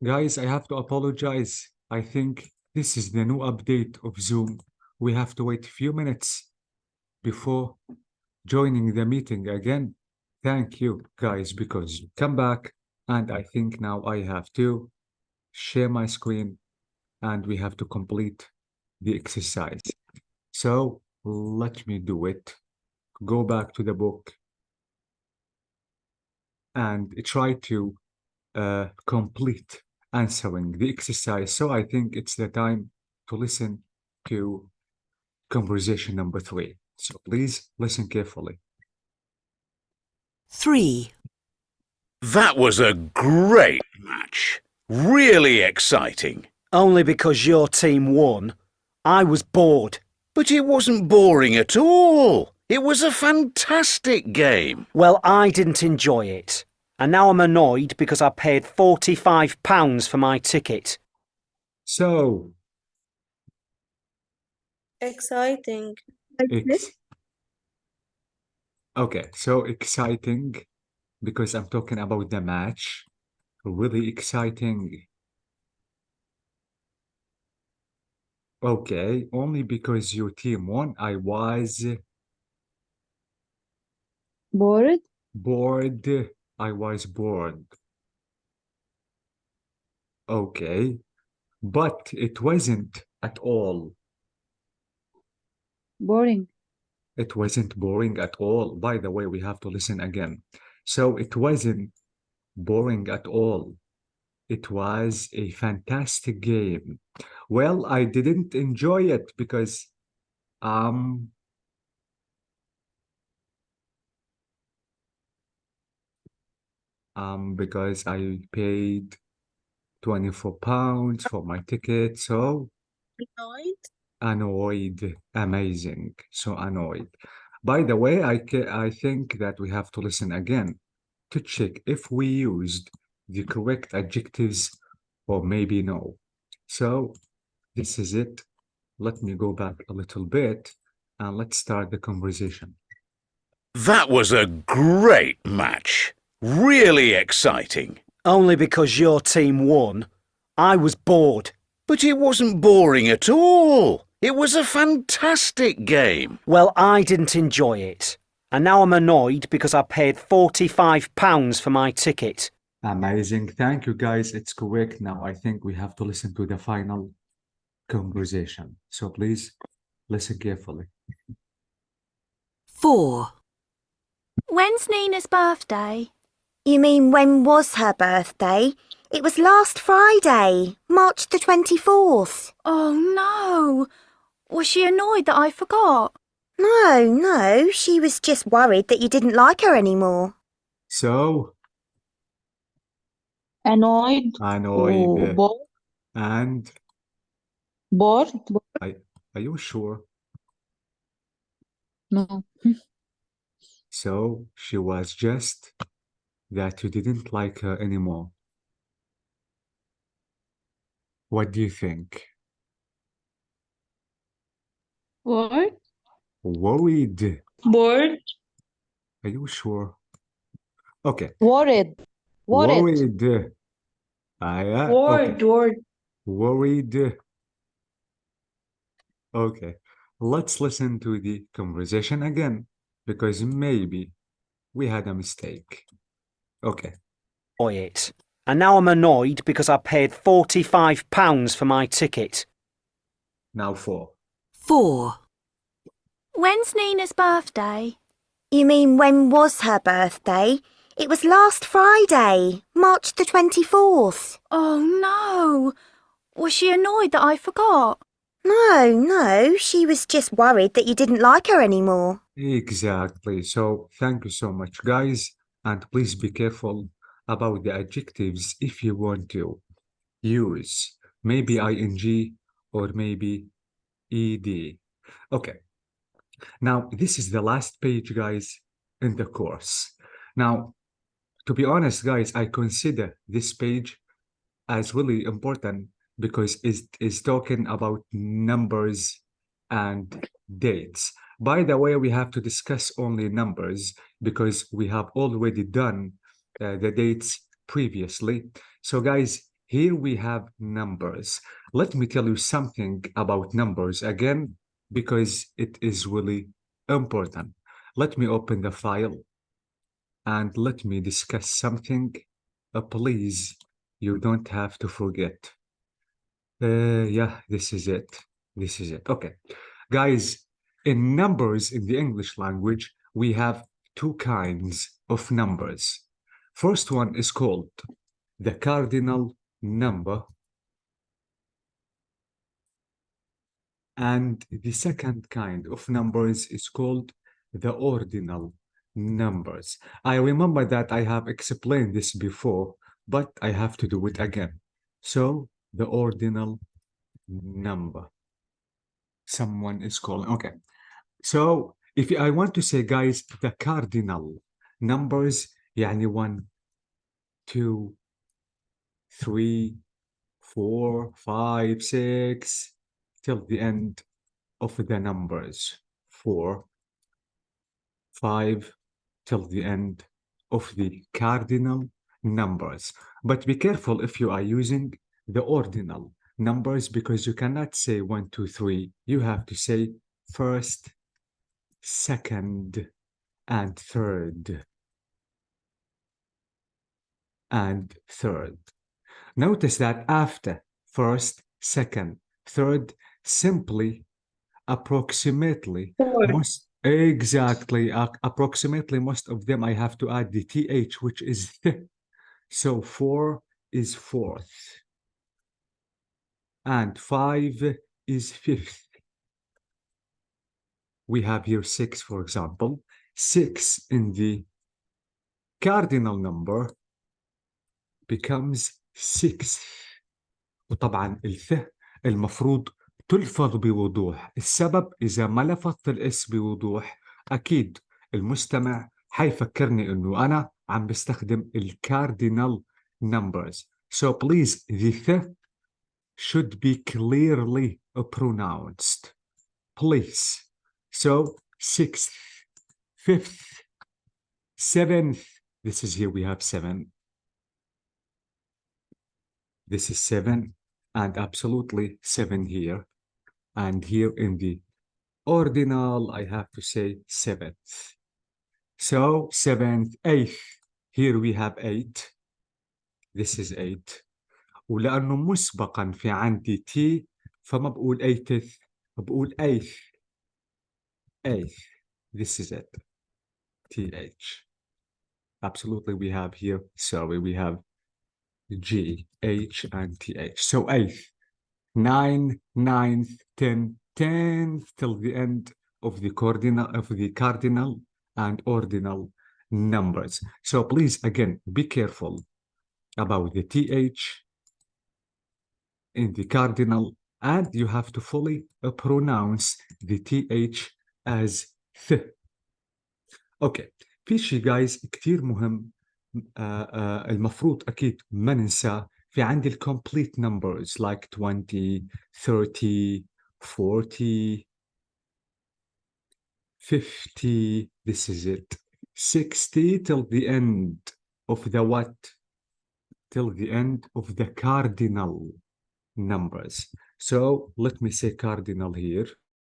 Guys, I have to apologize. I think this is the new update of Zoom. We have to wait a few minutes before joining the meeting again. Thank you, guys, because you come back, and I think now I have to share my screen and we have to complete the exercise. So let me do it. Go back to the book and try to complete answering the exercise. So I think it's the time to listen to conversation number 3. So please listen carefully. 3. That was a great match. Really exciting. Only because your team won. I was bored. But it wasn't boring at all. It was a fantastic game. Well, I didn't enjoy it. And now I'm annoyed because I paid £45 for my ticket. So, Exciting. okay, so exciting because I'm talking about the match. Really exciting. Okay, only because your team won, I was bored. bored. I was bored. Okay, but it wasn't at all. Boring. It wasn't boring at all. By the way, we have to listen again. So it wasn't boring at all. It was a fantastic game. Well, I didn't enjoy it because because I paid £24 for my ticket, so annoyed. Amazing. So annoyed. By the way, I think that we have to listen again to check if we used the correct adjectives or maybe no. So this is it. Let me go back a little bit and let's start the conversation. That was a great match. Really exciting. Only because your team won. I was bored. But it wasn't boring at all. It was a fantastic game. Well, I didn't enjoy it. And now I'm annoyed because I paid £45 for my ticket. Amazing. Thank you, guys. It's correct. Now I think we have to listen to the final conversation. So please listen carefully. 4. When's Nina's birthday? You mean when was her birthday? It was last Friday, March the 24th. Oh no! Was she annoyed that I forgot? No, she was just worried that you didn't like her anymore. So, Annoyed. annoyed. Bored. And Bored. are you sure? No. So she was just that you didn't like her anymore. What do you think? Bored. Worried. Bored. Are you sure? Okay. Worried. Worried. Yeah. Word. Okay. Worried. Okay. Let's listen to the conversation again because maybe we had a mistake. Okay. Enjoy it. And now I'm annoyed because I paid £45 for my ticket. Now 4. 4. When's Nina's birthday? You mean when was her birthday? It was last Friday, March the 24th. Oh no! Was she annoyed that I forgot? No, she was just worried that you didn't like her anymore. Exactly. So thank you so much, guys. And please be careful about the adjectives if you want to use maybe ing or maybe ed. Okay. Now, this is the last page, guys, in the course. Now, to be honest, guys, I consider this page as really important because it is talking about numbers and dates. By the way, we have to discuss only numbers because we have already done the dates previously. So guys, Here we have numbers. Let me tell you something about numbers again, because it is really important. Let me open the file and let me discuss something. Please, you don't have to forget. Yeah, this is it. This is it. Okay. Guys, in numbers in the English language, we have two kinds of numbers. First one is called the cardinal number, and the second kind of numbers is called the ordinal numbers. I remember that I have explained this before, but I have to do it again. So the ordinal number. Someone is calling. Okay. So if I want to say, guys, the cardinal numbers, يعني 1, 2, 3, 4, 5, 6, till the end of the numbers. 4, 5, till the end of the cardinal numbers. But be careful if you are using the ordinal numbers, because you cannot say 1, 2, 3. You have to say first, second, and third. And third. Notice that after first, second, third, simply, approximately, approximately most of them I have to add the th, which is th. So 4 is fourth. And 5 is fifth. We have here 6, for example. 6 in the cardinal number becomes 6. وطبعا الث المفروض تلفظ بوضوح. السبب إذا ما لفظت الاس بوضوح أكيد المستمع حيفكرني إنه أنا عم بستخدم الكاردينال numbers. So please, the th should be clearly pronounced. Please. So 6th, 5th, 7th. This is here we have 7. This is 7, and absolutely 7 here. And here in the ordinal, I have to say 7th. So 7th, 8th. Here we have 8. This is 8. ولأنه مسبقا في عندي T فما بقول 8th، بقول 8th. 8th. This is it. TH. Absolutely, we have here, sorry, we have G, H, and TH. So 8th, 9, 9th, 10, 10th, till the end of the cardinal and ordinal numbers. So please, again, be careful about the TH in the cardinal, and you have to fully pronounce the TH as th. Okay. في شيء guys كتير مهم المفروض أكيد ما ننسى. في عندي complete numbers like 20, 30, 40, 50. This is it. 60 till the end of the what? Till the end of the cardinal numbers. So let me say cardinal here.